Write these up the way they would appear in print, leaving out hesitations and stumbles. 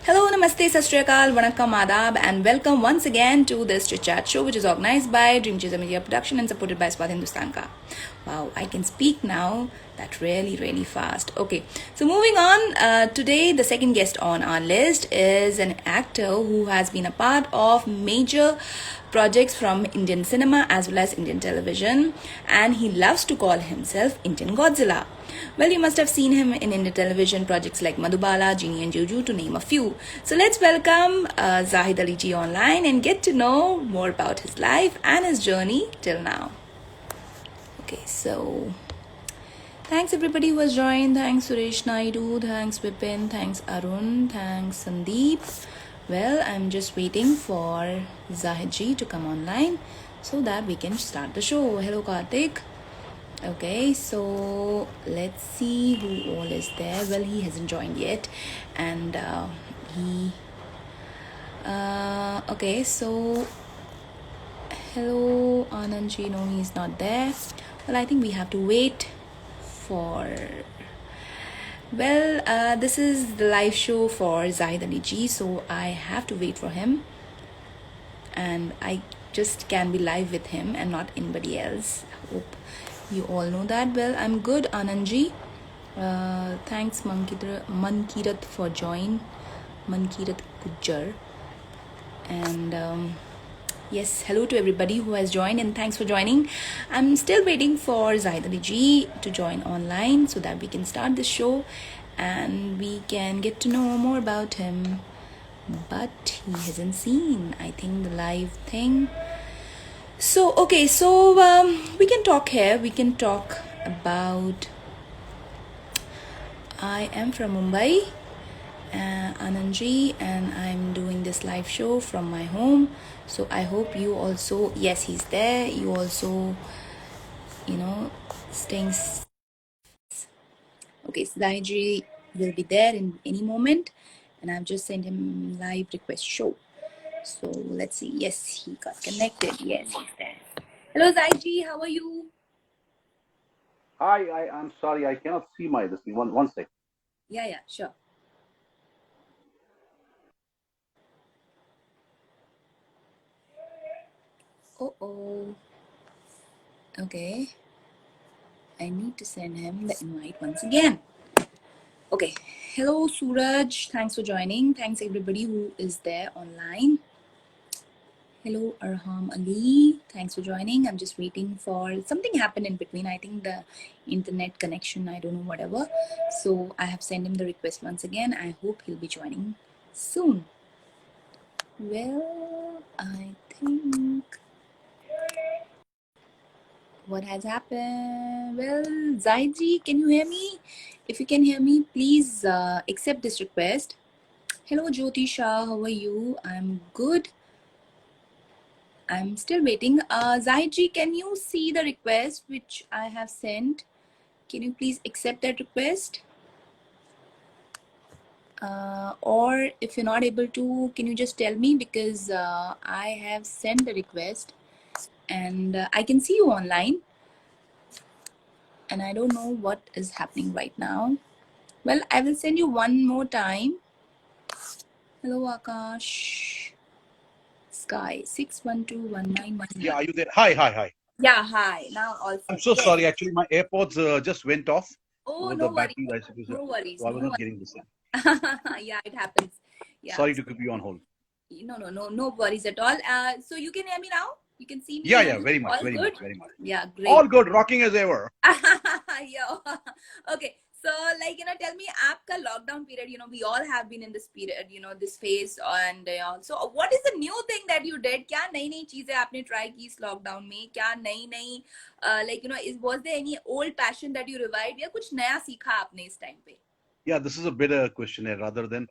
Hello, Namaste, Sat Shri Akal, Vanakkam, Adab, and welcome once again to this Chit Chat show, which is organized by Dream Chaser Media Production and supported by Swat Hindustan Ka. Wow, I can speak now. That really fast. Okay, so moving on. Today, the second guest on our list is an actor who has been a part of major projects from Indian cinema as well as Indian television, and he loves to call himself Indian Godzilla. Well, you must have seen him in Indian television projects like Madhubala, Genie and Juju, to name a few. So let's welcome Zahid Ali Ji online and get to know more about his life and his journey till now. Okay, so thanks everybody who has joined. Thanks Suresh Naidu, thanks Vipin, thanks Arun, thanks Sandeep. Well, I'm just waiting for Zahid Ji to come online so that we can start the show. Hello Karthik. Okay, so let's see who all is there. Well, he hasn't joined yet, and okay, so hello Anandji. No, he's not there. Well, I think we have to wait for. Well, this is the live show for Zahid Ali Ji, so I have to wait for him, and I just can be live with him and not anybody else. Hope you all know that. Well, I'm good, Anandji. Thanks, Mankirat, for join. Mankirat Gujjar. And yes, hello to everybody who has joined and thanks for joining. I'm still waiting for Zahid Ali Ji to join online so that we can start the show and we can get to know more about him. But he hasn't seen, I think, the live thing. So, okay, so we can talk here. We can talk about. I am from Mumbai, Anandji, and I'm doing this live show from my home. So, I hope you also. Yes, he's there. You also, staying. Okay, so Daiji will be there in any moment, and I've just sent him live request show. So let's see. Yes, he got connected. Yes, he's there. Hello, Zaiji. How are you? Hi, I'm sorry, I cannot see my this thing. One sec. Yeah, sure. Oh. Okay. I need to send him the invite once again. Okay. Hello, Suraj. Thanks for joining. Thanks everybody who is there online. Hello, Arham Ali. Thanks for joining. I'm just waiting for something happened in between. I think the internet connection, I don't know, whatever. So I have sent him the request once again. I hope he'll be joining soon. Well, I think what has happened? Well, Zaidji, can you hear me? If you can hear me, please accept this request. Hello, Jyoti Shah. How are you? I'm good. I'm still waiting. Zaidji, can you see the request which I have sent? Can you please accept that request? Or if you're not able to, can you just tell me, because I have sent the request and I can see you online and I don't know what is happening right now. Well, I will send you one more time. Hello, Akash. Sky 612191. Yeah, are you there? Hi. Yeah, hi. Now all I'm set. so Yes. sorry. Actually, my AirPods just went off. Oh, The no worries. battery, I suppose, No worries. so I No was not worries. getting this. Yeah, it happens. Yeah. Sorry to keep you on hold. No worries at all. So you can hear me now? You can see me, hear Yeah, me? very much, All very much, good? very much. Yeah, All great. good, rocking as ever. Yeah. Okay. So, tell me, आपका lockdown period, we all have been in this period, this phase, and so what is the new thing that you did? क्या नई चीजें आपने try की इस lockdown में? क्या नई was there any old passion that you revived या कुछ नया सीखा आपने इस time पे? Yeah, this is a better question है rather than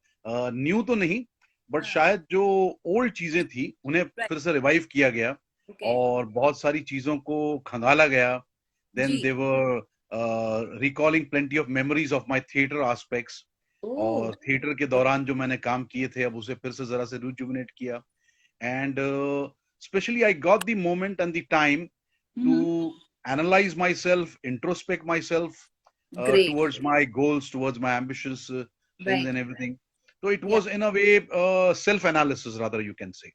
new तो नहीं, but हाँ. शायद जो old चीजें थी उन्हें Right. फिर से revive किया गया Okay. और बहुत सारी चीजों को खंगाला गया. Then जी. they were recalling plenty of memories of my theater aspects. Oh. और थिएटर के दौरान जो मैंने काम किए थे अब उसे फिर से जरा से रिजुविनेट किया. And especially I got the moment and the time to analyze myself, introspect myself Great. towards my goals, towards my ambitious things Right. and everything. So it Yeah. was in a way self analysis, rather, you can say.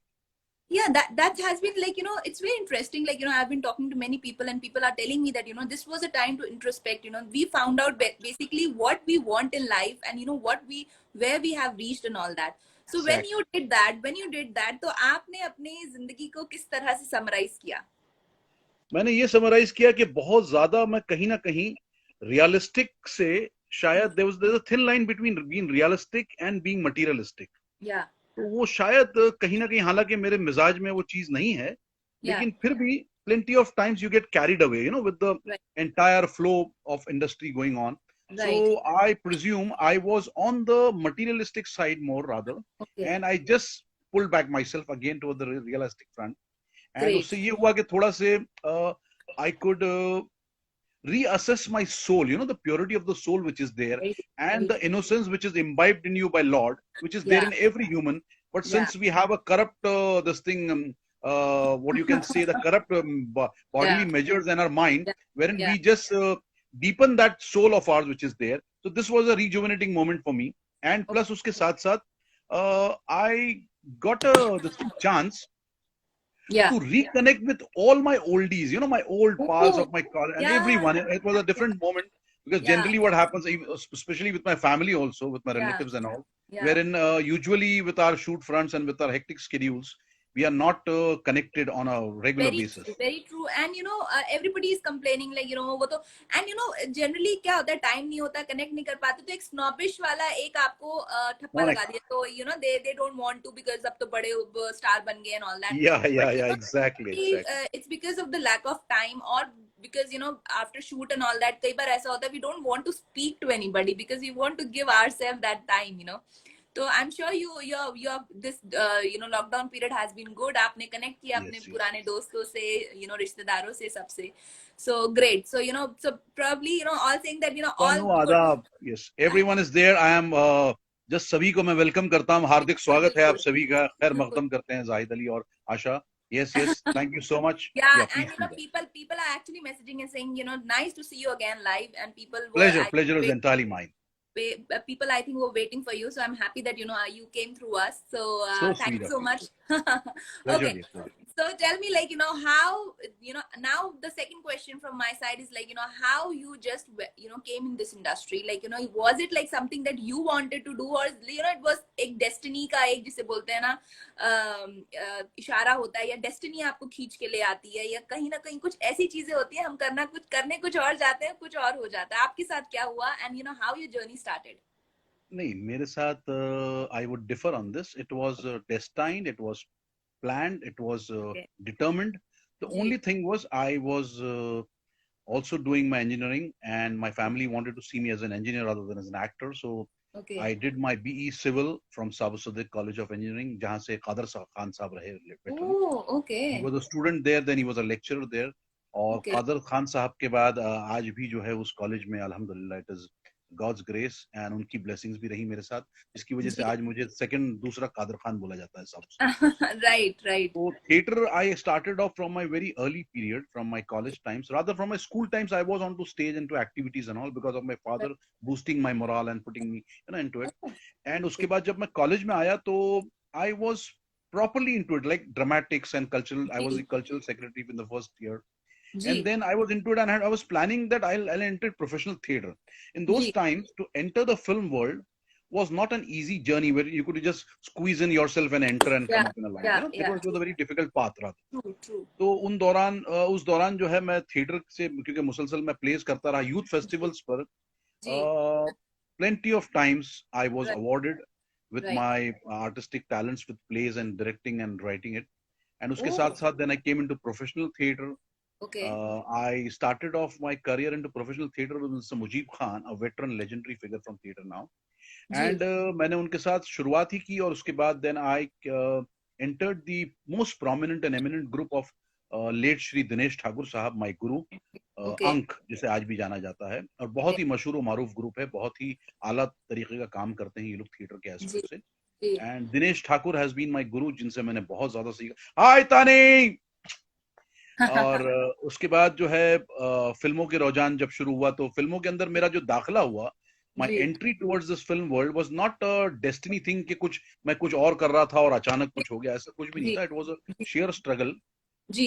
Yeah, that has been like, it's very interesting. Like, I've been talking to many people, and people are telling me that, this was a time to introspect. We found out basically what we want in life, and what we where we have reached and all that. So Exactly. when you did that, तो आपने अपनी जिंदगी को किस तरह से summarise किया? मैंने ये समराइज किया कि बहुत ज्यादा मैं कहीं ना कहीं रियलिस्टिक से, शायद there a thin line between being realistic and being materialistic. Yeah. तो वो शायद कहीं ना कहीं, हालांकि मेरे मिजाज में वो चीज नहीं है, Yeah. लेकिन फिर भी plenty of times you get carried away, with the Right. entire flow of industry going on. So Right. I presume I was on the materialistic side more, rather, Okay. and I just pulled back myself again toward the realistic front. And Great. उससे ये हुआ कि थोड़ा से I could reassess my soul, the purity of the soul which is there, Very, and very the true. innocence which is imbibed in you by Lord, which is there Yeah. in every human. But Yeah. since we have a corrupt this thing, what you can say, the corrupt bodily Yeah. measures in our mind, Yeah. wherein Yeah. we just deepen that soul of ours which is there. So this was a rejuvenating moment for me. And plus uske saath saath, I got this chance Yeah. to reconnect with all my oldies, my old pals Oh, of my college and yeah. everyone. It was a different moment, because Yeah. generally what happens, especially with my family also, with my Yeah. relatives and all, Yeah. wherein usually with our shoot fronts and with our hectic schedules, we are not connected on a regular basis. Very true. And everybody is complaining, like, वो तो, and generally क्या होता है, time नहीं होता, connect नहीं कर पाते, तो एक स्नॉबिश वाला एक आपको ठप्पा लगा Correct. दिया, तो they don't want to, because अब तो बड़े स्टार बन गए and all that. Yeah, But exactly, exactly. it's because of the lack of time, or because after shoot and all that, कई बार ऐसा होता है, we don't want to speak to anybody because we want to give ourselves that time. तो I am sure your this lockdown period has been good. आपने connect किया अपने Yes, yes. पुराने दोस्तों से, रिश्तेदारों से, सबसे. So great. So so probably all saying that all Tanu good. Adab. Yes, everyone is there. I am just सभी को मैं वेलकम करता हूँ, हार्दिक स्वागत है आप सभी का, खैर मकदम करते हैं जाहिद अली और आशा. Yes, thank you so much. Yeah, Please and do that. people are actually messaging and saying, nice to see you again live, and people were Pleasure is entirely mine. people I think were waiting for you, so I'm happy that you came through us. So So thank sweet you of so you. much. Pleasure, Okay, dear, pleasure. so tell me, like, how, now the second question from my side is, like, how you just came in this industry, like, was it like something that you wanted to do, or it was एक destiny का, एक जिसे बोलते हैं ना इशारा होता है, या destiny आपको खींच के ले आती है, या कहीं ना कहीं कुछ ऐसी चीजें होती है, हम करने कुछ और जाते हैं, कुछ और हो जाता है. आपके साथ क्या हुआ, and how your journey started? नहीं, मेरे साथ I would differ on this. It was destined, it was planned, it was Okay. determined. The ji. only thing was I was also doing my engineering, and my family wanted to see me as an engineer rather than as an actor. So Okay. I did my BE Civil from Sabu Sadiq College of Engineering, जहाँ से कादर खान साहब रहे veteran. Oh, okay. He was a student there, then he was a lecturer there. और Okay. Kader Khan साहब के बाद आज भी जो है उस कॉलेज में अल्हम्दुलिल्लाह it is God's grace and उनकी ब्लेसिंग्स भी रही मेरे साथ, जिसकी वजह से जी. आज मुझे दूसरा कादर खान बोला जाता है सबसे. Right. So theater, I started off from my very early period, from my college times, rather from my school times. I was onto stage and to activities and all because of my father boosting my morale and putting me into it. And उसके बाद जब मैं college में आया तो I was properly into it, like dramatics and cultural. I was the cultural secretary in the first year. Ji. And then I was into it, and I was planning that I'll enter professional theater. In those ji. times, to enter the film world was not an easy journey where you could just squeeze in yourself and enter and come up in a line. It was a very difficult path. True. तो उस दौरान जो है मैं theatre से, क्योंकि मुसलसल मैं प्लेस करता रहा यूथ फेस्टिवल्स पर, जी. plenty of times I was Right. awarded with Right. my artistic talents with plays and directing and writing it. And उसके Oh. साथ साथ then I came into professional theater. Okay. I started off my career into professional theater with Mr. Mujib Khan, a veteran legendary figure from theater now. Ji. And मैंने उनके साथ शुरुआत ही की, और उसके बाद then I entered the most prominent and eminent group of late Shri Dinesh Thakur साहब, my guru, Okay. अंक जिसे आज भी जाना जाता है, और बहुत ही मशहूर और मारूफ ग्रुप है, बहुत ही आला तरीके का काम करते हैं ये लोग थिएटर के एस्पेक्ट से. जी. And Dinesh Thakur has been my guru, जिनसे मैंने बहुत ज्यादा सीखा. हाय तानी. और उसके बाद जो है फिल्मों के रुझान जब शुरू हुआ, तो फिल्मों के अंदर मेरा जो दाखिला हुआ My ji entry towards this film world was not a destiny thing कि कुछ मैं कुछ और कर रहा था और अचानक कुछ हो गया, ऐसा कुछ भी नहीं जी था. It was a sheer struggle. जी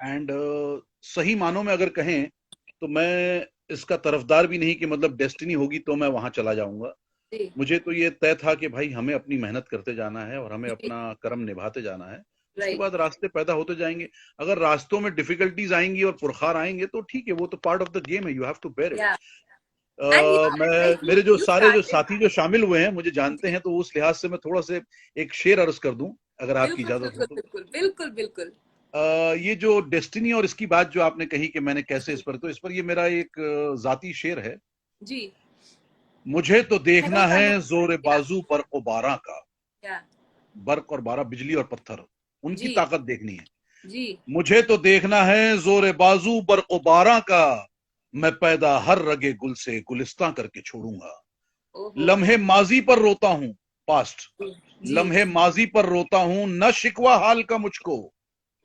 एंड सही मानों में अगर कहें तो मैं इसका तरफदार भी नहीं कि मतलब डेस्टिनी होगी तो मैं वहां चला जाऊंगा. जी मुझे तो ये तय था कि भाई हमें अपनी मेहनत करते जाना है और हमें जी अपना कर्म निभाते जाना है. उसके राइट बाद रास्ते पैदा होते जाएंगे. अगर रास्तों में डिफिकल्टीज आएंगी और पुरखार आएंगे तो ठीक है, वो तो पार्ट ऑफ द गेम है. You have to bear it. या एंड मैं लाइक मेरे जो यू सारे जो स्टार्टेड साथी जो शामिल हुए हैं मुझे जानते हैं, तो उस लिहाज से मैं थोड़ा से एक शेर अर्ज कर दूं अगर आपकी बिल्कुल इजाजत हो बिल्कुल तो. बिल्कुल बिल्कुल बिल्कुल ये जो डेस्टिनी और इसकी बात जो आपने कही कि मैंने कैसे जी इस पर ये मेरा एक जाती शेर है. जी मुझे तो देखना आई नो है जोर या बाजू बर्क और बारह का. या बर्क और बारह, बिजली और पत्थर, उनकी जी ताकत देखनी है. जी मुझे तो देखना है जोर बाजू बर्क और बारह का. मैं पैदा हर रगे गुल से गुलिस्तां करके छोड़ूंगा. ओहो लम्हे माजी पर रोता हूं, पास्ट. जी लम्हे माजी पर रोता हूं, न शिकवा हाल का मुझको.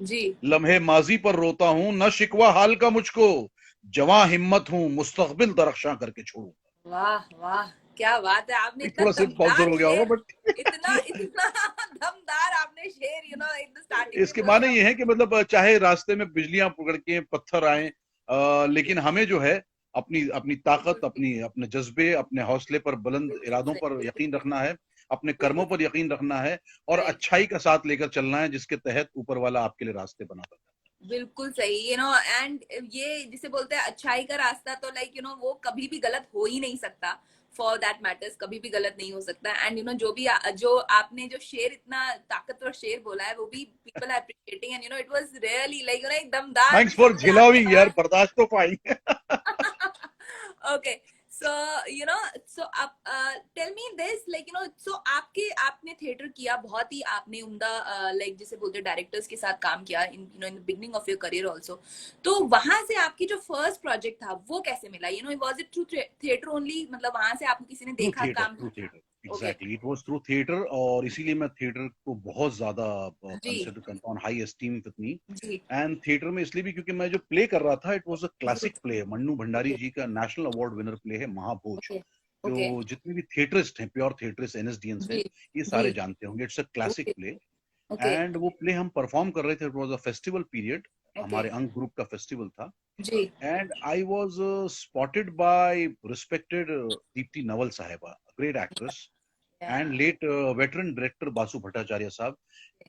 जी लम्हे माजी पर रोता हूं, न शिकवा हाल का मुझको. जवां हिम्मत हूं, मुस्तकबिल दरख्शां करके छोड़ूंगा. वाह वाह क्या बात है आपने ये इतना थोड़ा सिर्फ बाउंसर दमदार हो गया होगा, शेर इतना बट इतना दमदार आपने शेर इन द स्टार्टिंग में इसके बोला माने ये है कि मतलब चाहे रास्ते में बिजलियां पकड़ के पत्थर आए, लेकिन हमें जो है अपनी अपनी ताकत, अपनी अपने जज्बे, अपने हौसले पर, बुलंद बिल्कुल इरादों सही पर बिल्कुल यकीन रखना है. अपने कर्मों बिल्कुल पर यकीन रखना है और राइट अच्छाई का साथ लेकर चलना है, जिसके तहत ऊपर वाला आपके लिए रास्ते बनाता है. बिल्कुल सही एंड ये जिसे बोलते हैं अच्छाई का रास्ता तो लाइक वो कभी भी गलत हो ही नहीं सकता फॉर दैट मैटर्स कभी भी गलत नहीं हो सकता एंड जो आपने जो शेर इतना ताकतवर शेर बोला है वो भी people are appreciating and it was really like एक दमदार थैंक्स जिसे फॉर बोलते हैं आपके झिलावी यार, पास बर्दाश्त तो पाई. okay so so tell me this like so आपने थिएटर किया बहुत ही आपने उम्दा लाइक जिसे बोलते हैं डायरेक्टर्स के साथ काम किया in in the beginning of your career also तो वहां से आपकी जो फर्स्ट प्रोजेक्ट था वो कैसे मिला was it through theatre only मतलब वहां से आपको किसी ने देखा काम through theatre, okay exactly, it was through theatre. और इसीलिए मैं थिएटर को बहुत ज्यादा जी कंसिडर करता हूँ, हाई एस्टीम विद मी. जी एंड थिएटर में इसलिए भी क्योंकि मैं जो प्ले कर रहा था, इट वाज अ जी classic play. Mannu Bhandari okay ji का नेशनल अवार्ड विनर प्ले है महाभोज. ओके ओके जो जितने भी थिएटरिस्ट हैं, प्योर थिएटरिस्ट, एनएसडीएंस हैं, जी ये जी सारे जानते होंगे. It's a classic okay play. Okay and वो प्ले हम परफॉर्म कर रहे थे. It was a festival period, okay हमारे अंग ग्रुप का फेस्टिवल था. जी And I was spotted by respected Deepti Nawal Sahiba, a great actress, या and late veteran director Basu Bhattacharya Sahab.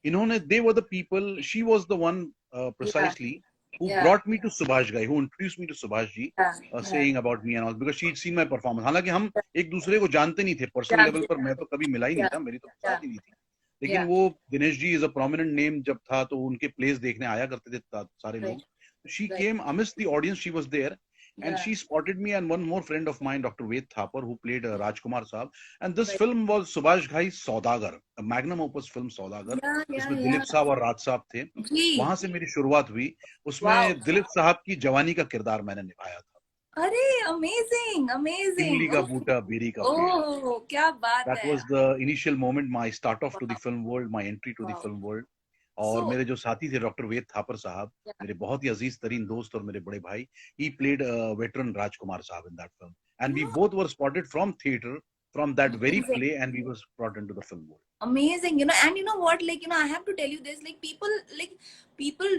इन्होंने, they were the people, she was the one या precisely who या brought me to Subhash Ghai, who introduced me to Subhash ji, या saying about me and all, because she'd seen my performance. हालांकि हम एक दूसरे को जानते नहीं थे पर्सनल लेवल जानते पर, मैं तो कभी मिला ही नहीं या था, मेरी तो या बात ही नहीं थी. लेकिन या वो Dinesh ji is a prominent name जब था, तो उनके प्लेस देखने आया करते थे सारे लोग. Right She right came amidst the audience, she was there, and या she spotted me and one more friend of mine, Dr. Ved Thapar, who played Rajkumar Saab. And this right film was Subhash Ghai's Saudagar, a magnum opus film Saudagar. इसमें या दिलीप साहब और राज साहब थे. जी वहां से मेरी शुरुआत हुई. वाओ उसमें दिलीप साहब की जवानी का किरदार मैंने निभाया था. अरे अमेजिंग इमली अमेजिंग का बूटा, बेरी का पेड़. ओह क्या बात That है was the initial moment, my start off to the wow film world, my entry to the wow film world. सो और मेरे जो साथी थे डॉक्टर वेद थापर साहब, मेरे बहुत ही अजीज तरीन दोस्त और मेरे बड़े भाई, he played veteran Rajkumar Sahab in that film, and we both were spotted from theater, from that very amazing play, and we was brought into the film world. amazing and what like I have to tell you this like people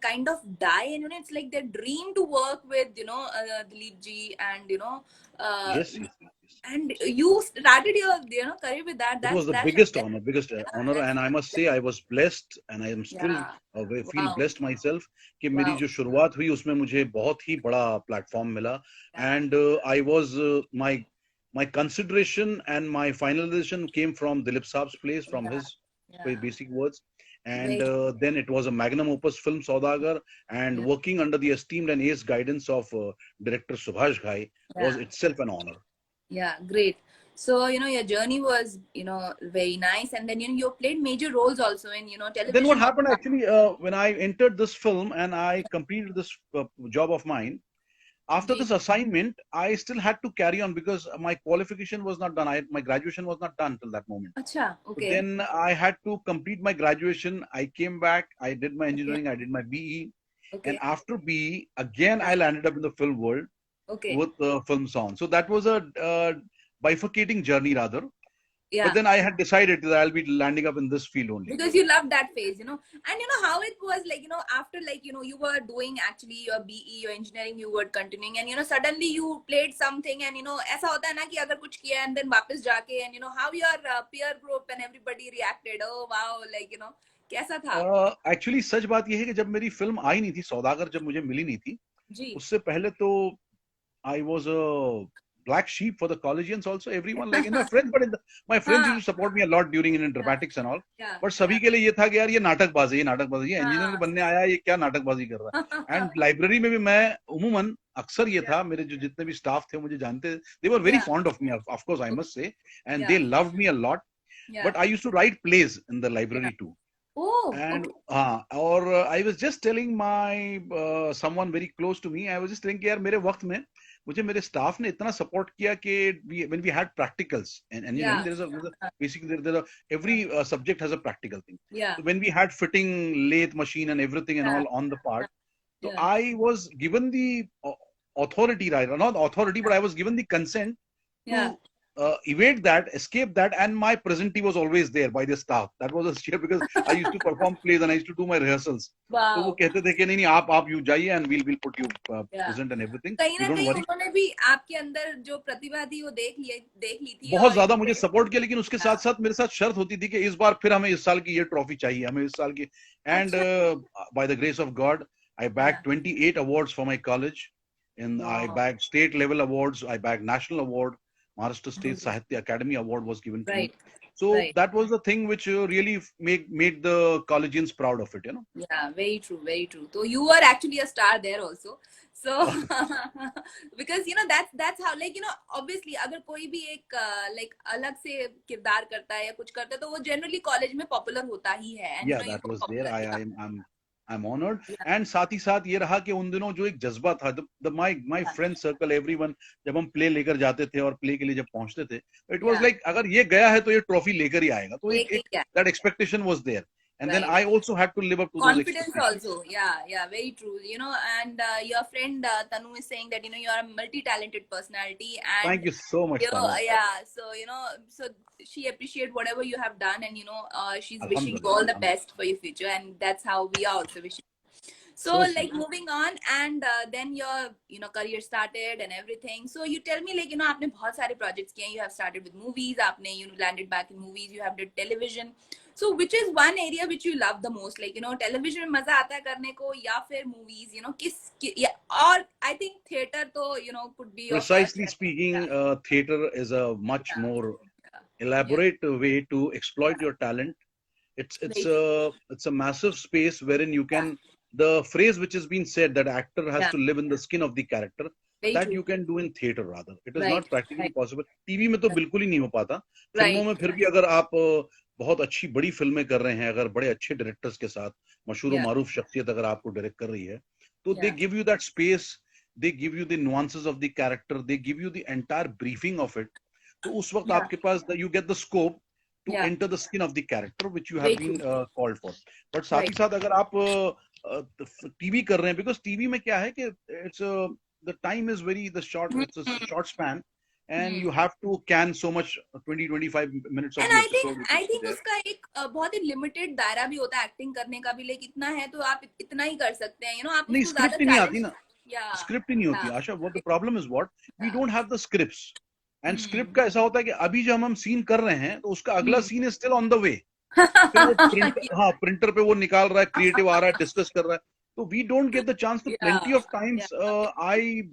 kind of die and it's like their dream to work with Dilip ji and uh, Yes, yes, yes, yes. and you started your career with that It was the that's biggest honor, that's and I must say I was blessed, and I am still yeah feel wow blessed myself कि मेरी wow जो शुरुआत हुई उसमें मुझे बहुत ही बड़ा platform मिला. yeah And I was my consideration and my finalization came from Dilip Saab's place, from yeah his yeah basic words. And very then it was a magnum opus film Saudagar, and yeah working under the esteemed and ace guidance of director Subhash Ghai was yeah itself an honor. yeah great so your journey was very nice and then you played major roles also in Then what television happened also. actually, when I entered this film and I completed this job of mine, after ji this assignment, I still had to carry on because my qualification was not done. My graduation was not done till that moment. अच्छा So okay then I had to complete my graduation. I came back, I did my okay engineering, I did my BE. And okay after BE, again, I landed up in the film world okay with film song. So that was a bifurcating journey rather. Yeah. But then I had decided that I'll be landing up in this field only. Because you loved that phase, and how it was like, after like, you were doing actually your BE, your engineering, you were continuing, and suddenly you played something, and ऐसा होता है ना कि अगर कुछ किया and then वापस जाके, and how your peer group and everybody reacted, oh wow, like कैसा था? Actually सच बात ये है कि जब मेरी फिल्म आई नहीं थी, सौदागर जब मुझे मिली नहीं थी, जी. उससे पहले तो I was a black sheep for the collegians also. Everyone like in my friends, but my friends used to support me a lot during in dramatics and all. But सभी के लिए ये था कि यार ये नाटकबाज है, ये इंजीनियर बनने आया है, ये क्या नाटकबाजी कर रहा है. And लाइब्रेरी में भी मैं उमूमन अक्सर ये था, मेरे जो जितने भी स्टाफ थे मुझे जानते, they were very fond of me, of course I must say, and they loved me a lot. But I used to write plays in the library too. Oh, and I was just telling my someone very close to me, I was just telling कि यार मेरे वक्त में मुझे मेरे staff ने इतना support किया कि when we had practicals and engineering, there's a basically there every subject has a practical thing. So when we had fitting lathe machine and everything and all on the part, so I was given the authority, right? Not authority, but I was given the consent to evade that, escape that, and my presentee was always there by the staff. That was a cheer because I used to perform plays and I used to do my rehearsals. Wow. तो वो कहते थे कि नहीं आप you जाइए and we'll put you present and everything. कहीं ना कहीं उन्होंने भी आपके अंदर जो प्रतिभा थी वो देख ली थी. बहुत ज्यादा मुझे सपोर्ट किया, लेकिन उसके साथ साथ मेरे साथ शर्त होती थी कि इस बार फिर हमें इस साल की ये ट्रॉफी चाहिए, हमें इस साल की. And by the grace of God, I bagged 28 awards for my college, and I bagged state level awards, I bagged national award. Maharashtra State Sahitya Academy Award was given to me. So that was the thing which really made the collegians proud of it, Yeah, very true, very true. So you were actually a star there also. So because that's how, like, obviously अगर कोई भी एक like अलग से किरदार करता है या कुछ करता है तो वो generally college में popular होता ही है. And, yeah, that was there. I'm honored. And साथ ही साथ ये रहा कि उन दिनों जो एक जज्बा था, my friend circle, everyone, जब हम play लेकर जाते थे और play के लिए जब पहुंचते थे, it was like अगर ये गया है तो ये trophy लेकर ही आएगा. तो that expectation was there. And then I also had to live up to those expectations. Confidence also. Yeah, very true. And your friend Tanu is saying that, you are a multi-talented personality. And thank you so much, Tanu. Yeah, so, so she appreciates whatever you have done, and, she's wishing you all the best for your future. And that's how we are also wishing. So like moving on, and then your career started and everything. So you tell me, like, आपने बहुत सारे projects किए. You have started with movies. आपने landed back in movies. You have did television. So which is one area which you love the most? Like, television में मजा आता है करने को, या फिर movies? Or I think theater तो could be. Precisely speaking, theater is a much more elaborate way to exploit your talent. It's a massive space wherein you can. The phrase which has been said that actor has to live in the skin of the character, that you can do in theater rather. It is not practically possible. TV में तो बिल्कुल ही नहीं हो पाता. फिल्मों में फिर भी अगर आप बहुत अच्छी बड़ी फिल्में कर रहे हैं, अगर बड़े अच्छे डायरेक्टर्स के साथ मशहूर और मारूफ शख्सियत अगर आपको डायरेक्ट कर रही है, तो they give you that space, they give you the nuances of the character, they give you the entire briefing of it. तो उस वक्त आपके पास you get the scope to enter the skin of the character which you have been called for. But साथ ही साथ अगर आप TV कर रहे हैं, because टीवी में क्या है कि it's the time is the short, it's a short span, and you have to can so much 20-25 minutes of and I think उसका एक बहुत ही limited दायरा भी होता है एक्टिंग करने का भी, लेकिन इतना है तो आप इतना ही कर सकते हैं, आप नहीं स्क्रिप्ट नहीं आती ना, स्क्रिप्ट ही नहीं होती आशा. what the problem is what we don't have the scripts, and script का ऐसा होता है कि अभी जो हम सीन कर रहे हैं तो उसका अगला scene is still on the way. Printer पे वो निकाल रहा है, क्रिएटिव आ रहा है, डिस्कस कर रहा है, तो we don't get the chance. तो plenty of times I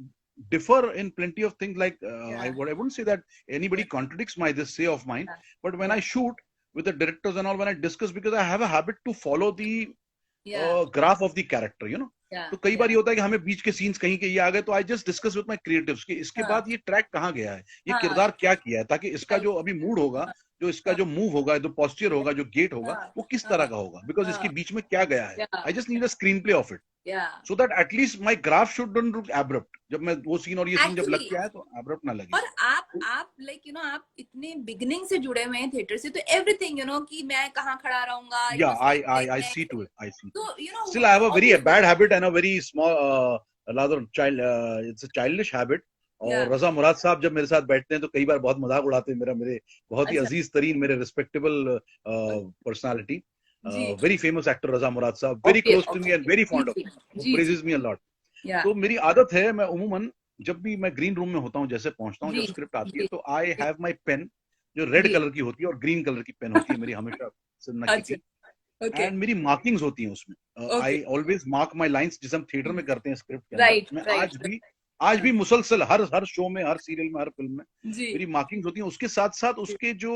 differ in plenty of things, like I wouldn't say that anybody contradicts my this say of mine, but when I shoot with the directors and all, when I discuss, because I have a habit to follow the graph of the character, तो कई बार ये होता है कि हमें बीच के scenes कहीं के ये आ गए, तो I just discuss with my creatives कि इसके बाद ये ट्रैक कहाँ गया है, ये किरदार क्या किया है, ताकि इसका जो अभी मूड होगा, जो इसका जो मूव होगा, जो पोस्चर होगा, जो गेट होगा, वो किस तरह का होगा, बिकॉज इसके बीच में क्या गया है. I just need a screen play of it, so that at least my graph shouldn't look abrupt. जब मैं वो सीन और ये सीन जब लग के आया तो abrupt ना लगे. और आप like आप इतने beginning से जुड़े हुए हैं थिएटर से, तो everything कि मैं कहाँ खड़ा रहूँगा. I see to it. I see. So still I have a very bad habit and a very small rather child. It's a childish habit और रजा मुराद साहब जब मेरे साथ बैठते हैं तो कई बार बहुत मजाक उड़ाते हैं मेरा, मेरे बहुत ही अच्छा अजीज तरीन, मेरे रिस्पेक्टेबल पर्सनालिटी, जी very famous actor Raza Murad sahab, very okay close to me okay and very जी फॉन्ड ऑफ जी मी, वो जी जी प्रेजेस मी अ लॉट। या तो मेरी आदत है, मैं उमूमन जब भी मैं ग्रीन रूम में होता हूँ, जैसे पहुंचता हूँ, जब जी स्क्रिप्ट आती है जी तो आई जी हैव माई पेन, जो रेड जी कलर की होती है और ग्रीन कलर की पेन होती है मेरी हमेशा से नक्की अच्छा की, ओके एंड मेरी मार्किंग्स होती हैं उसमें। Okay I always mark my lines, जिसे हम थिएटर में करते हैं स्क्रिप्ट के अंदर। राइट मैं राइट आज भी मुसलसल हर हर शो में, हर सीरियल में, हर फिल्म में जी मेरी मार्किंग्स होती हैं। उसके साथ साथ उसके जो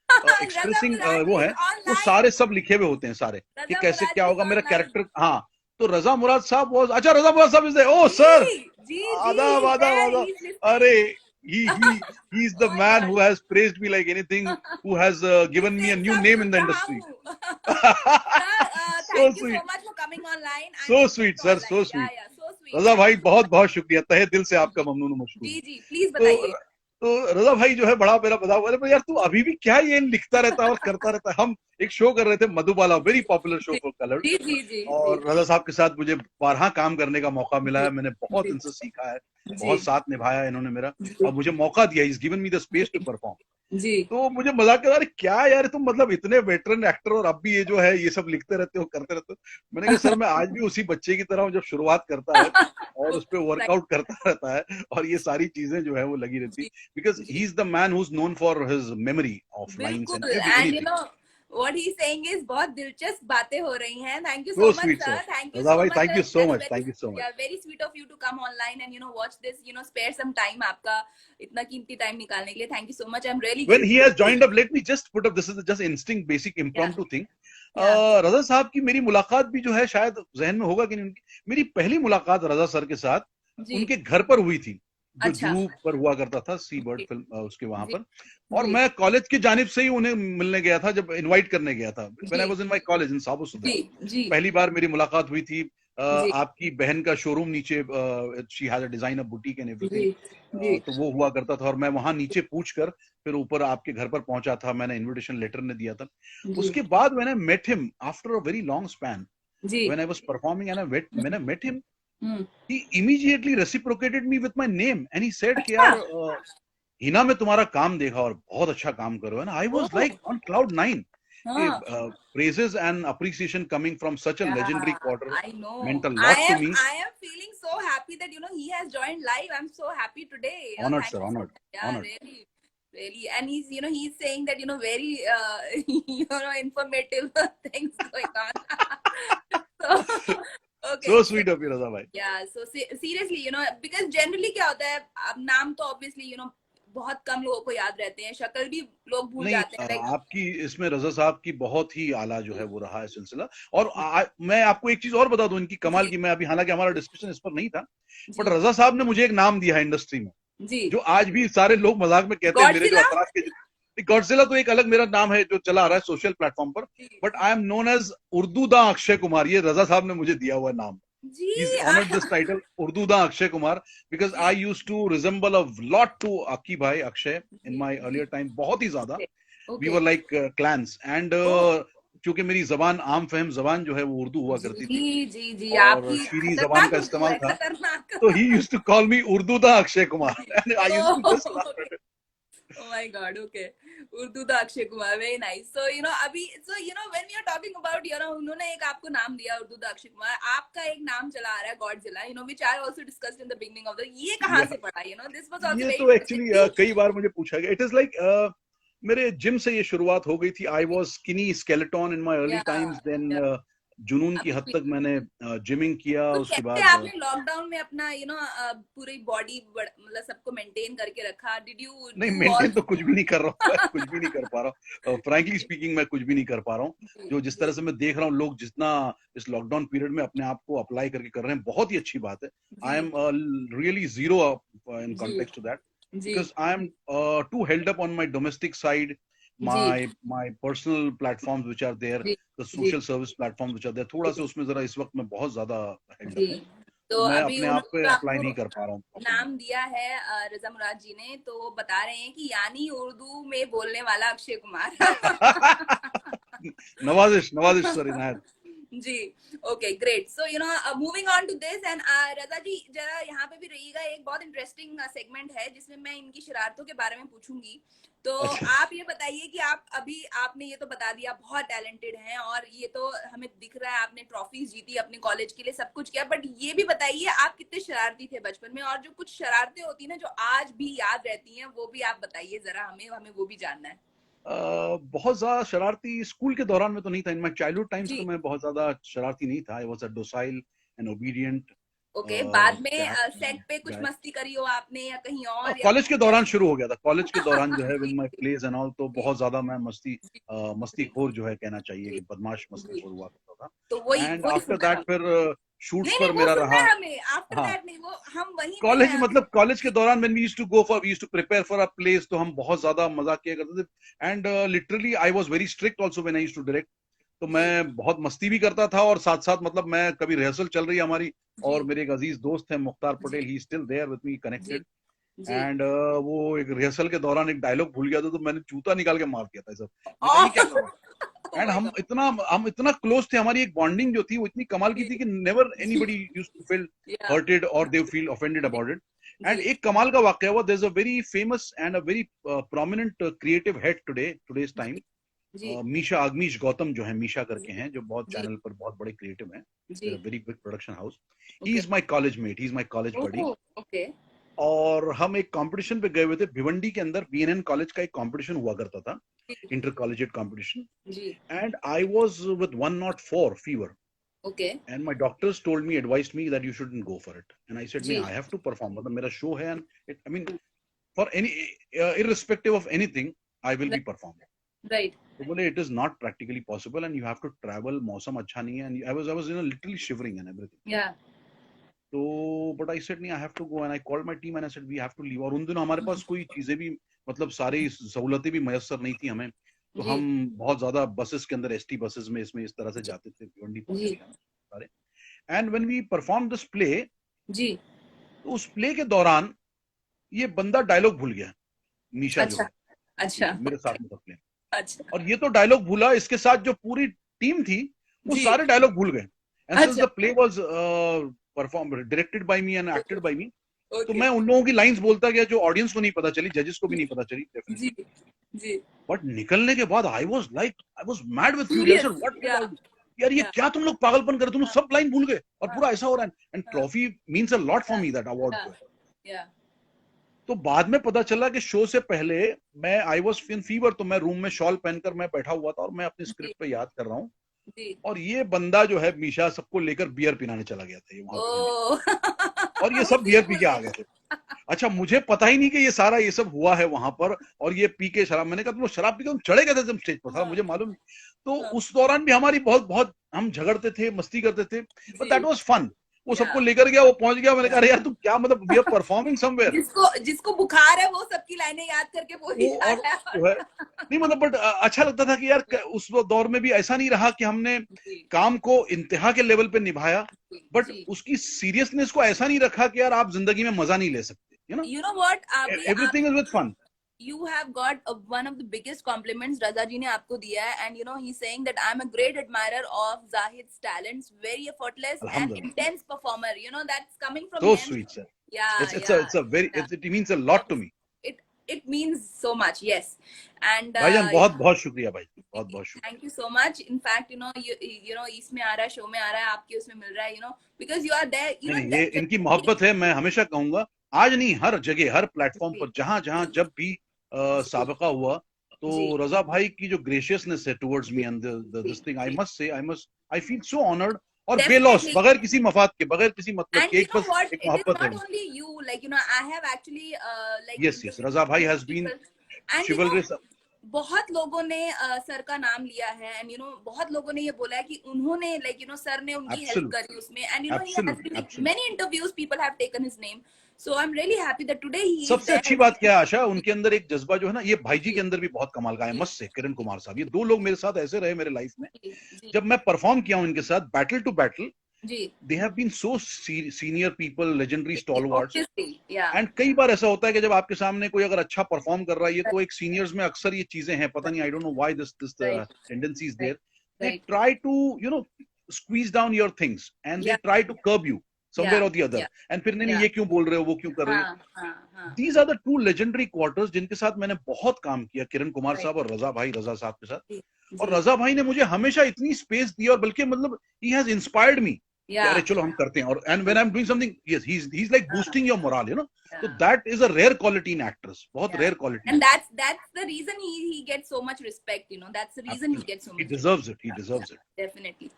रजा एक्सप्रेसिंग वो मुरादी है, इज वो ऑनलाइन सारे सब लिखे हुए होते हैं सारे, कि रजा कैसे क्या मुरादी इज होगा मेरा ऑनलाइन कैरेक्टर। हाँ, तो रजा मुराद साहब वाज, अच्छा रजा मुराद साहब इज देयर, ओह सर, जी जी जी आदाब he's आदाब there आदाब। he's listening अरे, he is the oh my man god who has praised me like anything, who has he's given me a saying new सब name in सुन the रहा industry. हूँ sir So thank you so sweet, much for coming online I'm so also sweet sir, online so yeah sweet. yeah so sweet Raza thank भाई you so बहुत much बहुत शुक्रिया, तहे दिल से आपका ममनून और मशकूर जी हूँ। जी प्लीज तो बताइए तो रजा भाई जो है बड़ा मेरा मजाक, अरे यार तू अभी भी क्या ये लिखता रहता है और करता रहता है। हम एक शो कर रहे थे, मधुबाला, वेरी पॉपुलर शो जी फॉर कलर्स, जी जी जी जी और रजा साहब के साथ मुझे 12 काम करने का मौका मिला जी है। मैंने बहुत जी इनसे सीखा है, जी बहुत साथ निभाया इन्होंने मेरा, जी और मुझे मौका दिया, is given me the space to जी परफॉर्म। जी तो मुझे मजाक कर, अरे क्या यार तुम मतलब इतने वेटरन एक्टर और अब भी ये जो है ये सब लिखते रहते हो, करते रहते हो। मैंने कहा सर मैं आज भी उसी बच्चे की तरह हूँ जब शुरुआत करता है और उस पर राइट वर्कआउट करता रहता है, और ये सारी चीजें जो है वो लगी रहती, जी बिकॉज ही जी is the man who is known for his memory of lines and बिल्कुल every and anything. What he saying is बहुत दिलचस्प बातें हो रही हैं thank you so so much sweet sir, sir thank you Raza so भाई much thank you so that's much, very thank you so much. Yeah very sweet of you to come online and watch this spare some time आपका इतना कीमती time निकालने के लिए thank you so much I am really When he has grateful joined up, let me just put up, this is just instinct, basic या impromptu thing. या रजा साहब की मेरी मुलाकात भी जो है, शायद जहन में होगा कि नहीं, मेरी पहली मुलाकात रजा सर के साथ जी उनके घर पर हुई थी, जो अच्छा जुहू पर हुआ करता था, सी बर्ड जी फिल्म उसके वहां जी पर। और जी मैं कॉलेज की जानिब से ही उन्हें मिलने गया था, जब इनवाइट करने गया था, व्हेन जी I was in my college in साबो सुदर। जी जी पहली बार मेरी मुलाकात हुई थी। जी आपकी बहन का शोरूम नीचे, she has a designer boutique and जी एवरीथिंग, जी तो वो हुआ करता था, और मैं वहां नीचे पूछ कर फिर ऊपर आपके घर पर पहुंचा था, मैंने इनविटेशन लेटर ने दिया था। जी उसके बाद मैंने met him after a very long span, जी when I was performing and I मैंने met him, hmm he immediately reciprocated me with my name and he said कि अच्छा यार हिना में तुम्हारा काम देखा और बहुत अच्छा काम करो, है ना। I was oh like on cloud 9 कि हाँ praises and appreciation coming from such a legendary Yeah, quarter I know. meant a lot to me. I am feeling so happy that he has joined live. I'm so happy today. Honored Thank sir, you so honored, much. Yeah, honored. really, really. And he's saying that very informative things going on. So So okay, so sweet of you, Raza bhai. yeah, so seriously, because generally क्या होता है अब नाम तो obviously बहुत कम लोगों को याद रहते हैं शक्ल भी लोग भूल नहीं, जाते हैं लाइक आपकी इसमें रजा साहब की बहुत ही आला जो है वो रहा है सिलसिला। और मैं आपको एक चीज और बता दूं इनकी कमाल जी की, मैं अभी, हालांकि हमारा डिस्कशन इस पर नहीं था, बट जी रजा साहब ने मुझे एक नाम दिया है इंडस्ट्री में, जी जो आज भी सारे लोग मजाक में कहते हैं, मेरे जो गॉडजिला अतराफ के, गॉडजिला तो एक अलग मेरा नाम है जो चला आ रहा है सोशल प्लेटफॉर्म पर, जी but I am known as Urdu दा अक्षय कुमार। ये रजा साहब ने मुझे दिया हुआ नाम। जी He's honored this title, Urdu da Akshay Kumar, because I ji used to resemble a lot to Aki bhai Akshay in ji my ji earlier time, बहुत ही ज्यादा। Okay We okay were like clans, and ओ चूंकि मेरी जबान, आम फहम जबान जो है वो उर्दू हुआ करती थी, जी जी जी और आपकी शीरी जबान खतरनाक का उर्दू इस्तेमाल है था, खतरनाक तो he used to call me Urdu da Akshay Kumar, जी and I used to just laugh okay at it. Oh my God, okay. Urdu द Akshay Kumar, very nice. So अभी when we are talking about उन्होंने एक आपको नाम दिया उर्दू द अक्षय कुमार, आपका एक नाम चला आ रहा है Godzilla, which I also discussed in the beginning of ये कहाँ Yeah, से पढ़ा, this was also ये very तो interesting. एक्चुअली क्यों कई बार मुझे पूछा गया। इट इज लाइक मेरे जिम से ये शुरुआत हो गई थी। I was skinny skeleton in my early या टाइम्स, देन या जुनून की हद अभी तक मैंने जिमिंग किया, तो उसके कैसे बाद आपने लॉकडाउन में अपना पूरी बॉडी मतलब सबको मेंटेन करके रखा, डिड यू नहीं, डू ऑल मेंटेन तो कुछ भी नहीं कर रहा हूँ, मैं कुछ भी नहीं कर पा रहा हूँ, फ्रैंकली स्पीकिंग मैं कुछ भी नहीं कर पा रहा हूँ। जी जो जिस तरह जी से मैं देख रहा हूँ, लोग जितना इस लॉकडाउन पीरियड में अपने आप को अप्लाई करके कर रहे हैं, बहुत ही अच्छी बात है। आई जी एम रियली जीरो इन जी कॉन्टेक्स्ट टू दैट, जी because I am too held up on my domestic side, जी my personal platforms which are there, जी the जी social service platforms which are there, थोड़ा सा उसमें जरा इस वक्त मैं बहुत ज्यादा held जी up हूँ, तो तो मैं अभी अपने आप उन्होंने पे जो अप्लाई आपको नहीं कर पा रहा हूँ properly। नाम दिया है रजा मुराद जी ने, तो वो बता रहे हैं कि यानी उर्दू में बोलने वाला अक्षय कुमार नवाजिश नवाजिश सर इनायत। जी okay great so moving on to this and Raza ji जरा यहाँ पे भी रहिएगा एक बहुत इंटरेस्टिंग सेगमेंट है जिसमें मैं इनकी शरारतों के बारे में पूछूंगी तो अच्छा, आप ये बताइए कि आपने ये तो बता दिया बहुत टैलेंटेड हैं और ये तो हमें दिख रहा है आपने ट्रॉफीज जीती अपने कॉलेज के लिए सब कुछ किया बट ये भी बताइए आप कितने शरारती थे बचपन में और जो कुछ शरारतें होती है ना जो आज भी याद रहती हैं वो भी आप बताइए जरा हमें हमें वो भी जानना है बहुत ज्यादा शरारती स्कूल के दौरान में तो नहीं था। इन माय चाइल्डहुड टाइम्स तो जी मैं बहुत ज्यादा शरारती नहीं था। I was a docile and obedient okay बाद में कैट सेट पे कुछ गाय। मस्ती करी हो आपने या कहीं और या कॉलेज के कैसे दौरान शुरू हो गया था। कॉलेज के दौरान जो है विद जी माय प्लेज एंड ऑल तो जी बहुत ज्यादा मैं जी जी मस्तीखोर जो है कहना चाहिए जी कि बदमाश जी मस्तीखोर हुआ करता तो था। वही एंड वही आफ्टर सुनना है दैट हमें फिर शूट्स नहीं नहीं पर वो मेरा सुनना रहा। है हमें आफ्टर हाँ, दैट नहीं वो हम वहीं पे कॉलेज हैं अभी मतलब कॉलेज के दौरान when we used to go for we used to prepare for a place तो हम बहुत ज्यादा मजा किया करते थे। And literally I was very strict also when I used to direct. तो जी मैं बहुत मस्ती भी करता था और साथ साथ मतलब मैं कभी रिहर्सल चल रही है हमारी जी और मेरे एक अजीज दोस्त हैं Mukhtar ji Patel, he still there with me जी कनेक्टेड। जी एंड वो एक रिहर्सल के दौरान एक डायलॉग भूल गया था तो मैंने जूता निकाल के मार दिया था सर। मैंने कहा ये क्या कर रहा है। ओह एंड माय गॉड हम इतना क्लोज थे, हमारी एक बॉन्डिंग जो थी वो इतनी कमाल की जी थी कि नेवर जी एनीबॉडी यूज्ड टू फील या हर्टेड और दे फील ऑफेंडेड जी अबाउट इट। एंड जी एक कमाल का वाकया हुआ। There is a very famous and a very prominent creative head today's time. जी जी मीशा अग्निश गौतम जो है, मीशा करके हैं, जो बहुत जी चैनल पर बहुत बड़े क्रिएटिव हैं। जी very big production house. He okay is my college mate, he is my college buddy. Oh okay और हम एक कंपटीशन पे गए हुए थे भिवंडी के अंदर। बीएनएन कॉलेज का एक कंपटीशन हुआ करता था, जी इंटर कॉलेजिएट कंपटीशन। जी and I was with 104 fever okay and my doctors told me, advised me that you shouldn't go for it, and I said जी नहीं, I have to perform, मतलब मेरा शो है and I mean for any irrespective of anything I will be performing। Right तो बोले it is not practically possible and you have to travel, मौसम अच्छा नहीं है। and I was literally shivering and everything। या तो but I said नहीं, I have to go and I called my team and I said we have to leave। और उन दिनों हमारे पास कोई चीजें भी मतलब सारी सहूलतें भी मैसर नहीं थी हमें। तो जी हम बहुत ज्यादा बसेस के अंदर, एसटी बसेस में इसमें इस तरह से जी जाते थे भिवंडी जी पहुंचने के हम सारे। And when we perform this play, जी तो उस प्ले के दौरान ये बंदा डायलॉग भूल गया, मीशा जो अच्छा है, अच्छा मेरे साथ में था प्ले। अच्छा और ये तो डायलॉग भूला, इसके साथ जो पूरी टीम थी वो जी सारे डायलॉग भूल गए। एंड सिंस अच्छा the play was perform directed by me and acted by me, तो ओके मैं उन लोगों की लाइंस बोलता गया जो ऑडियंस को नहीं पता चली, जजेस को भी नहीं पता चली जी डेफिनेटली। जी बट निकलने के बाद I was mad with fury. I serious said what did या आई, यार ये या क्या तुम लोग पागलपन कर रहे हो, तुम लोग सब लाइन भूल गए और पूरा ऐसा हो रहा है। एंड या trophy means a lot for me, that award या जो है। या तो बाद में पता चला कि शो से पहले मैं आई वाज इन फीवर, तो मैं रूम में शॉल पहनकर मैं बैठा हुआ था और मैं अपनी जी स्क्रिप्ट पे याद कर रहा हूँ। जी और ये बंदा जो है मीशा सबको लेकर बियर पिलाने चला गया था ये वहां भिवंडी। ओ और ये वो सब बियर सीन पी भूल के आ गए गए थे। अच्छा, मुझे पता ही नहीं कि ये सारा ये सब हुआ है वहां पर। और ये पी के शराब, मैंने कहा तुम लोग शराब पी के तुम चढ़े गए थे तुम स्टेज पर, साला हाँ मुझे मालूम नहीं। तो हाँ उस दौरान भी हमारी बहुत बहुत हम झगड़ते थे, मस्ती करते थे, बट जी दैट वाज फन। वो या सबको लेकर गया, वो पहुंच गया। मैंने या कहा अरे यार तुम क्या, मतलब वी आर परफॉर्मिंग समवेयर। जिसको जिसको बुखार है वो सबकी लाइनें याद करके बोल ही वो जा और रहा जो है, है नहीं मतलब बट अच्छा लगता था कि यार उस दौर में भी ऐसा नहीं रहा कि हमने जी काम को इंतहा के लेवल पे निभाया, जी बट जी उसकी सीरियसनेस को ऐसा नहीं रखा कि यार आप जिंदगी में मजा नहीं ले सकते, यू नो व्हाट अभी everything is with fun. you have got one of the biggest compliments Raza ji ने आपको दिया है and he's saying that I'm a great admirer of Zahid's talents, very effortless and अल्हम्दुलिल्लाह, intense performer, that's coming from so him। sweet sir। yeah it's a very yeah it means a lot to obviously me। it it means so much yes and भाईजान बहुत बहुत शुक्रिया भाई, बहुत बहुत शुक्रिया। thank you so much in fact इसमें आ रहा है, शो में आ रहा है, आपके उसमें मिल रहा है because you are there नहीं नहीं, ये इनकी मोहब्बत है, मैं हमेशा कहूंगा। आज नहीं, हर जगह, हर प्लेटफॉर्म पर, जहां जहां जब भी जी साबिका हुआ, तो जी रजा भाई की जो ग्रेशियसनेस है टुवर्ड्स मी जी एंड दिस थिंग, जी I must I feel so honoured. और बेलॉस, definitely बगैर किसी मफाद के, बगैर किसी मतलब and के, you एक know बस what एक it is मोहब्बत है। not only you I have actually yes yes, interviewed Raza भाई many has been people and chivalrous. बहुत लोगों ने सर का नाम लिया है एंड बहुत लोगों ने ये बोला है कि उन्होंने सर ने उनकी हेल्प एब्सोल्युटली, करी उसमें and he has absolutely, been absolutely. many interviews people have taken his name so I'm really happy that today he is सबसे अच्छी there बात क्या है आशा, उनके अंदर एक जज्बा जो है ना, ये भाई जी जी के अंदर भी बहुत कमाल का है, जी मस्त से किरण कुमार साहब। ये दो लोग मेरे साथ ऐसे रहे मेरे लाइफ में, जी जी जब मैं परफॉर्म किया हूं इनके साथ बैटल टू बैटल। जी they have been so senior people, legendary stalwarts. obviously yeah and कई बार ऐसा होता है कि जब आपके सामने कोई अगर अच्छा परफॉर्म कर रहा है, ये तो एक सीनियर्स में अक्सर ये चीजें हैं, पता नहीं, I don't know why this right tendency is right there. They right try to squeeze down your things and they Yeah. try to curb you somewhere Yeah. or the other. Yeah. And फिर नहीं Yeah. ये क्यों बोल रहे हो, वो क्यों कर रहे हो. हाँ. These are the two legendary quarters जिनके साथ मैंने बहुत काम किया, किरण कुमार Right. साहब और रजा साहब के साथ. जी. और जी. रजा भाई ने मुझे हमेशा इतनी स्पेस दी, और बल्कि मतलब he has inspired me कि Yeah. अरे चलो हम करते हैं. और and when I'm doing something, yes, he's like boosting your morale, you know. So Yeah. that is a rare quality in actors, बहुत Yeah. rare quality. And that's the reason he gets so much respect, you know. That's the reason he gets so He much deserves it. He respect. deserves it. Definitely.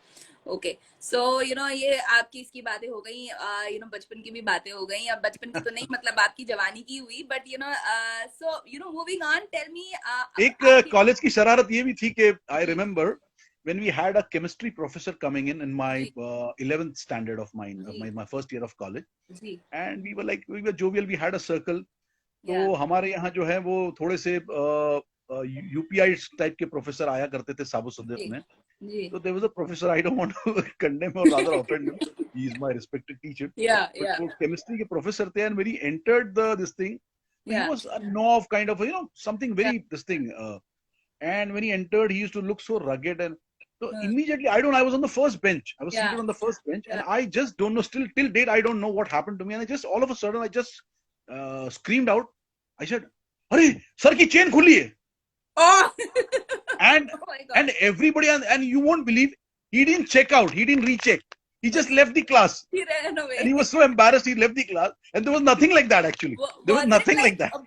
Okay, so you know ये आपकी इसकी बातें हो गई, you know बचपन की भी बातें हो गई. अब बचपन की तो नहीं, मतलब आपकी जवानी की हुई, but you know so you know moving on, tell me एक कॉलेज की शरारत ये भी थी कि I remember when we had a chemistry professor coming in my 11th standard of my first year of college, and we were like, we were jovial, we had a circle. तो हमारे यहाँ जो है वो थोड़े से यूपीआई टाइप के professor आया करते थे साबु सदफ में. So there was a professor, I don't want to condemn or rather offend him. He is my respected teacher. But वो chemistry के professor थे, and when he entered this thing, he was a knob kind of, you know, something very this thing. And when he entered, he used to look so rugged, and so immediately I was on the first bench. I was seated on the first bench, and I just don't know, still till date I don't know what happened to me, and I just all of a sudden I just screamed out. I said, "Arey, sir ki chain khuli hai." Oh. And Oh my God. and everybody, and you won't believe, he didn't check out, he didn't recheck, he just left the class. He ran away. And he was so embarrassed, he left the class, and there was nothing like that actually. There was nothing like that. A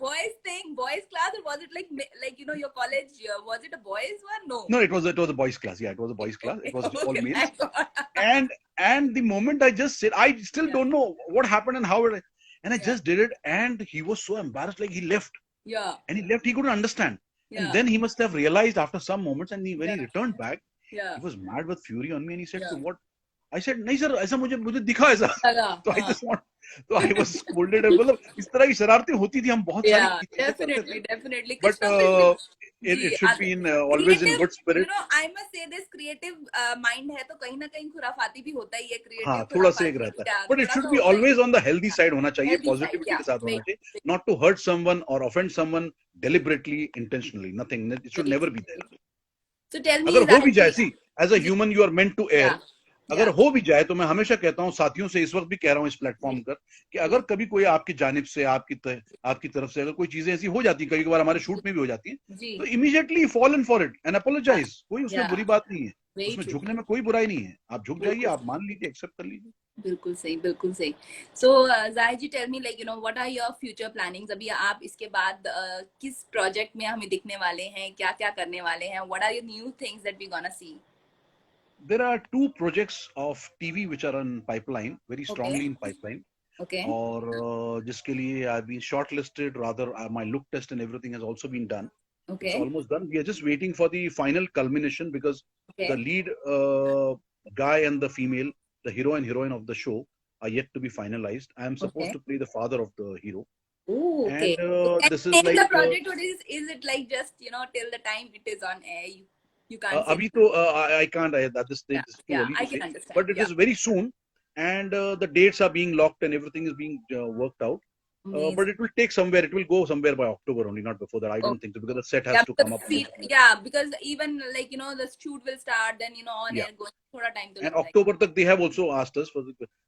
boys thing, boys class, or was it like you know your college? Was it a boys one? No, it was a boys class. Yeah, it was a boys class. It was all males. Thank God. And the moment I just said, I still don't know what happened and how it, and I just did it, and he was so embarrassed, like he left. Yeah. And he left, he couldn't understand. Yeah. And then he must have realized after some moments, and when he returned back, he Yeah. was mad with fury on me, and he said, Yeah. "So what?" I said, "नहीं sir, ऐसा मुझे दिखा ऐसा." लगा. So I just want, so I was scolded. मतलब इस तरह की शरारतें होती थी, हम बहुत Yeah, सारी चीजें करते थे. definitely. But Krishna, it should be in always in creative, good spirit. you know, I must say this creative mind है तो कहीं ना कहीं खुराफाती भी होता ही है. Creative हाँ, थोड़ा सा एक रहता है. But it should be always on the healthy side होना चाहिए, positivity के साथ होना चाहिए. Not to hurt someone or offend someone deliberately, intentionally. Nothing. It should never be there. So tell me, अगर हो भी जाए, see, as a human you are meant to err. अगर हो भी जाए तो मैं हमेशा कहता हूँ साथियों से, इस वक्त भी कह रहा हूँ इस प्लेटफॉर्म पर, कि अगर कभी कोई आपकी जानिब से आपकी तरफ से अगर कोई चीजें ऐसी हो जाती, कभी कभार हमारे शूट में भी हो जाती है, तो immediately fall in for it and apologise. कोई उसमें बुरी बात नहीं है, उसमें झुकने में कोई बुराई नहीं है. आप झुक जाइए, आप मान लीजिए, एक्सेप्ट कर लीजिए. बिल्कुल सही, बिल्कुल सही. So Zahid ji, tell me, like you know, what are your future plannings? अभी आप इसके बाद किस प्रोजेक्ट में हमें दिखने वाले हैं, क्या क्या करने वाले हैं? What are your new things that we gonna see? There are 2 projects of TV which are in pipeline, very strongly in pipeline. Okay. और जिसके लिए I've been shortlisted, rather my look test and everything has also been done. Okay. It's almost done. We are just waiting for the final culmination, because the lead guy and the female, the hero and heroine of the show, are yet to be finalized. I am supposed to play the father of the hero. Oh, okay. And this is like the project. What is it like? Just you know, till the time it is on air, you can't. Abhi to I can't. At this stage, it's too early I to can say. understand. But it is very soon, and the dates are being locked and everything is being worked out. But it will take somewhere. It will go somewhere by October only, not before that. I don't think so, because the set has to come up. Because even like you know the shoot will start, then you know on air going thoda time. And October tak they have also asked us for,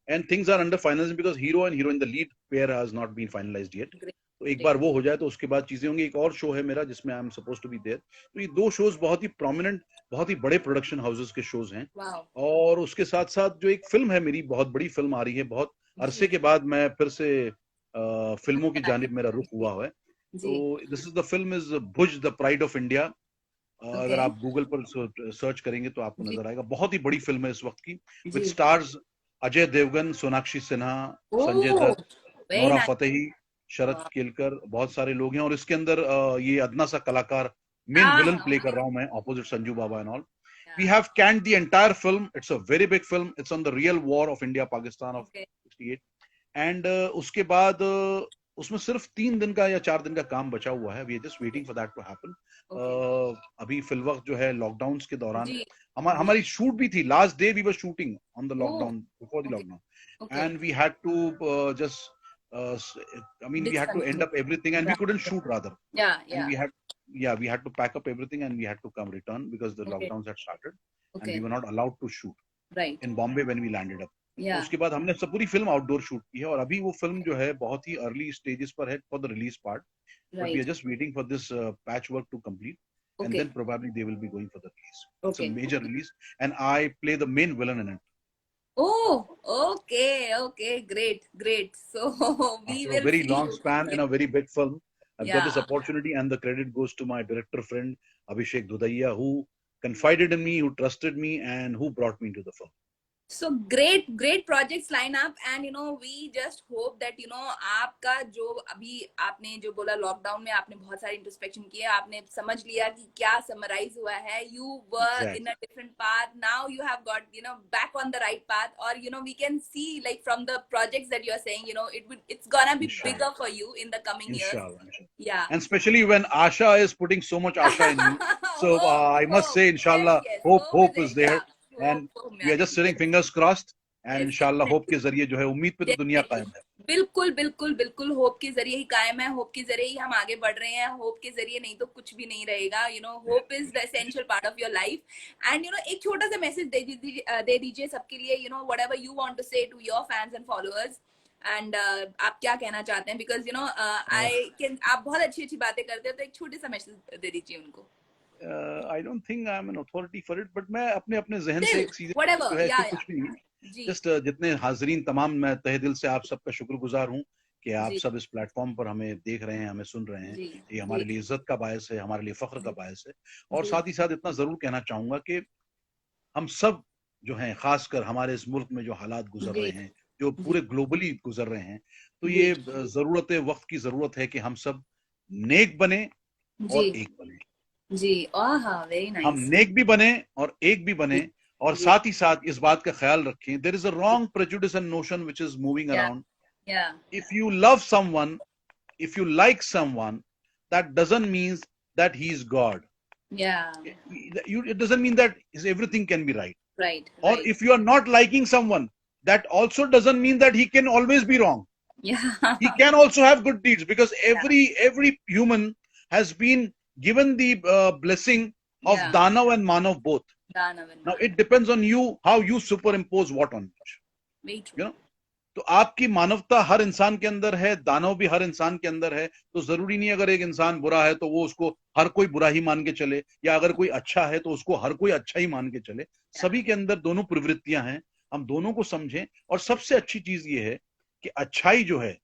and things are under finalizing, because hero and heroine, the lead pair, has not been finalized yet. तो एक बार वो हो जाए तो उसके बाद चीजें होंगी. एक और शो है मेरा जिसमें I am suppose to be there. तो ये 2 शोज बहुत ही प्रोमिनेंट, बहुत ही बड़े प्रोडक्शन हाउसेस के शोज हैं. और उसके साथ साथ जो एक फिल्म है मेरी, बहुत बड़ी फिल्म आ रही है, बहुत अरसे के बाद मैं फिर से फिल्मों की जानिब मेरा रुख हुआ है. तो this is the film is Bhuj the pride of India. अगर आप गूगल पर सर्च करेंगे तो आपको नजर आएगा. बहुत ही बड़ी फिल्म है इस वक्त की, with stars Ajay Devgn, Sonakshi Sinha, Sanjay Dutt, Nora Fatehi, Sharad Kelkar, बहुत सारे लोग हैं. और इसके अंदर ये अदना सा कलाकार मेन विलन प्ले कर रहा हूं मैं, opposite Sanju Baba and all. We have canned the entire film. It's a very big film. It's on the real war of India Pakistan of 68. And उसके बाद उसमें सिर्फ 3 दिन का या 4 दिन का काम बचा हुआ है. We are just waiting for that to happen. अभी फिलवक्त जो है लॉकडाउन के दौरान हमारी शूट भी थी. Last day we were shooting on the lockdown, before the lockdown, and we had to just I mean, we had to end up everything, and we couldn't shoot rather. And we had to pack up everything, and we had to return because the lockdowns had started. and we Okay. were not allowed to shoot Right. in Bombay when we landed up. तो Yeah. उसके बाद हमने सब पूरी film outdoor shoot की है और अभी वो फिल्म जो है बहुत ही अर्ली स्टेजेस पर है for the release part, but we are Right. just waiting for this patchwork to complete, and Okay. then probably they will be going for the release. It's a Okay. major release, and I play the main villain in it. Oh, okay, okay, great, great. So we After a will very see long you. span in a very big film, I've got this Yeah. opportunity, and the credit goes to my director friend Abhishek Dudaiya, who confided in me, who trusted me, and who brought me into the film. So great projects line up, and we just hope that आपका जो अभी आपने जो बोला lockdown में आपने बहुत सारे इंट्रोस्पेक्शन किए, आपने समझ लिया कि क्या समराइज हुआ है, you were in a different path, now you have got back on the right path, or we can see like from the projects that you're saying, it's gonna be Inshallah. bigger for you in the coming years. Inshallah. Yeah. And especially when Asha is putting so much Asha in me. So I must say, inshallah, yes, hope is there. yeah. And we are just sitting fingers crossed, and Yes, inshallah hope definitely. के जरिए जो है उम्मीद पे तो दुनिया कायम है. बिल्कुल बिल्कुल बिल्कुल होप के जरिए ही कायम है, होप के जरिए ही हम आगे बढ़ रहे हैं, होप के जरिए नहीं तो कुछ भी नहीं रहेगा. Hope is the essential part of your life. And एक छोटा सा मैसेज दे दीजिए सबके लिए, whatever you want to say to your fans and followers. And आप क्या कहना चाहते हैं, बिकॉज आई कैन, आप बहुत अच्छी अच्छी बातें करते हैं, तो एक छोटे सा मैसेज दे दीजिए उनको. I don't think I'm an authority for it, but मैं अपने जहन से एक चीज Whatever, जो है yeah, कुछ भी नहीं. जी जस्ट जितने हाजरीन तमाम, मैं तहे दिल से आप सबका शुक्रगुजार हूँ कि आप जी सब इस प्लेटफॉर्म पर हमें देख रहे हैं, हमें सुन रहे हैं. जी ये हमारे जी लिए इज्जत का बायस है, हमारे लिए फख्र का बायस है. और जी साथ ही साथ इतना जरूर कहना चाहूंगा कि हम सब जो हैं, खासकर हमारे इस मुल्क में जो हालात गुजर जी रहे हैं, जो जी पूरे ग्लोबली गुजर रहे हैं, तो जी ये जरूरत वक्त की जरूरत है कि हम सब नेक बने जी और एक बने. जी. आहा, वेरी हम नाइस. नेक भी बने और एक भी बने, और जी. साथ ही साथ इस बात का ख्याल रखें, there is a wrong prejudice and notion which is moving Yeah, around. yeah, If you love someone, if you like someone, that doesn't mean that he is God. yeah. It doesn't mean that everything can be right. Right, Or right. if you are not liking someone, that also doesn't mean that he can always be wrong. Yeah, He can also have good deeds, because yeah, every human has been given the blessing of yeah. Danav and Manav both. Danav and Now Manav. it depends on you how you superimpose what on which. Very true. You know, तो आपकी मानवता हर इंसान के अंदर है, दानव भी हर इंसान के अंदर है. तो जरूरी नहीं अगर एक इंसान बुरा है तो वो उसको हर कोई बुरा ही मान के चले, या अगर कोई अच्छा है तो उसको हर कोई अच्छा ही मान के चले. सभी के अंदर दोनों प्रवृत्तियां हैं, हम दोनों को समझें. और सबसे अच्छी चीज ये है कि अच्छाई जो है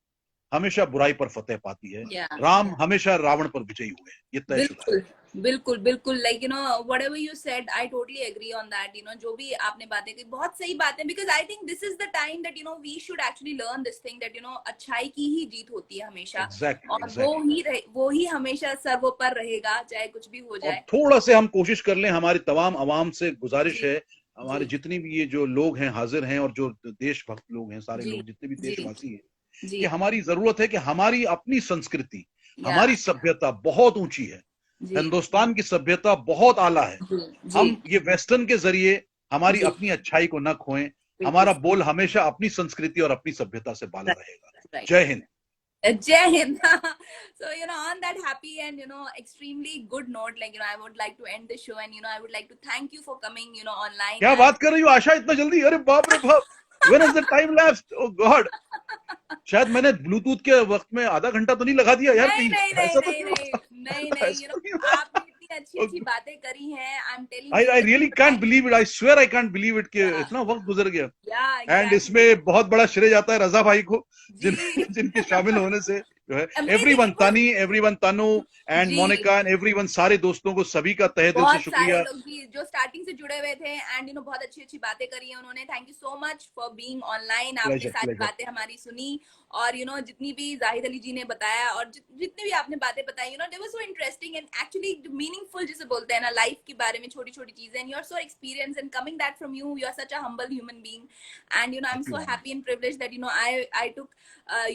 हमेशा बुराई पर फतेह पाती है. Yeah, Ram yeah. हमेशा रावण पर विजयी हुए, ये तयशुदा है. बिल्कुल बिल्कुल बिल्कुल. Like whatever you said, I totally agree on that. जो भी आपने बातें की, बहुत सही बातें, because I think this is the time that we should actually learn this thing that अच्छाई की ही जीत होती है हमेशा. Exactly, और exactly. वो ही हमेशा सर्वोपर रहेगा, चाहे कुछ भी हो और जाए. थोड़ा से हम कोशिश कर लें, हमारी तमाम आवाम से गुजारिश जी है, हमारे जी जितनी भी ये जो लोग हैं हाजिर हैं और जो देशभक्त लोग हैं, सारे जी लोग जितने भी जी देशवासी हैं, कि जी. हमारी जरूरत है कि हमारी अपनी संस्कृति, या हमारी सभ्यता बहुत ऊंची है. जी हिंदुस्तान की सभ्यता बहुत आला है. जी जी हम ये वेस्टर्न के जरिए हमारी जी. अपनी अच्छाई को न खोएं. बिल्कुल. हमारा बोल हमेशा अपनी संस्कृति और अपनी सभ्यता से बाला Right, रहेगा. right. जय Hind. Jai Hind. So, on that happy and, extremely good note, like, I would like to end the show, and, I would like to thank you for coming, online. क्या And बात कर रही हो आशा, इतना जल्दी? अरे बाप रे बाप. When has the time lapsed? Oh God. शायद मैंने ब्लूटूथ के वक्त में आधा घंटा तो नहीं लगा दिया यार नहीं कहीं? नहीं नहीं ऐसा तो नहीं नहीं नहीं होता. नहीं नहीं, ऐसा तो नहीं होता. आपने इतनी अच्छी अच्छी बातें करी हैं. I'm telling I you, really can't believe it. I swear I can't believe it कि Yeah. इतना वक्त गुजर गया. yeah, and exactly. इसमें बहुत बड़ा श्रेय जाता है रजा भाई को, जी जिनके शामिल होने से जो है Amazing, everyone, it was- Tani, everyone, Tanu and जी. मोनिका एंड एवरीवन, सारे दोस्तों को सभी का तहे दिल से बहुत सारे शुक्रिया. लोग जी जो स्टार्टिंग से जुड़े हुए थे, एंड बहुत अच्छी अच्छी बातें करी हैं उन्होंने. Thank you so much for being online. आपने Pleasure, सारी pleasure. बातें हमारी सुनी, और जितनी भी जाहिद अली जी ने बताया, और जितनी भी आपने बातें बताई, they were so interesting and actually meaningful, जिसे बोलते हैं ना, लाइफ के बारे में छोटी छोटी चीजें. And you are so experience, and coming that from you, you are such a humble human being. And I am so happy and privileged that I took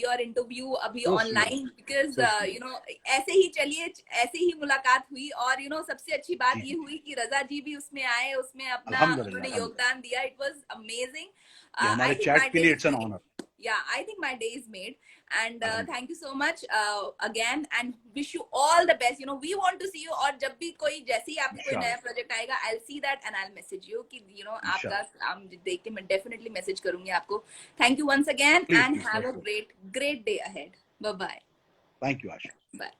your interview अभी So online, because So sweet. ऐसे ही चलिए, ऐसे ही मुलाकात हुई. और सबसे अच्छी बात जी, ये हुई कि रजा जी भी उसमें आए, उसमें अपना अल्हम्दुलिल्लाह, उन्होंने अल्हम्दुलिल्लाह. योगदान दिया. It was amazing. ये हमारे चैट के लिए it's an honour. Yeah, I think my day is made. And Alhamdulillah. thank you so much again, and wish you all the best. We want to see you. और जब भी कोई जैसे ही आपका कोई नया Inshallah. प्रोजेक्ट आएगा, I'll see that and I'll message you कि आपका Inshallah. काम देख के मैं definitely message करूंगी आपको. Thank you once again Please, and please. have Thank a you. great day ahead. Bye bye. Thank you, Asha. Bye.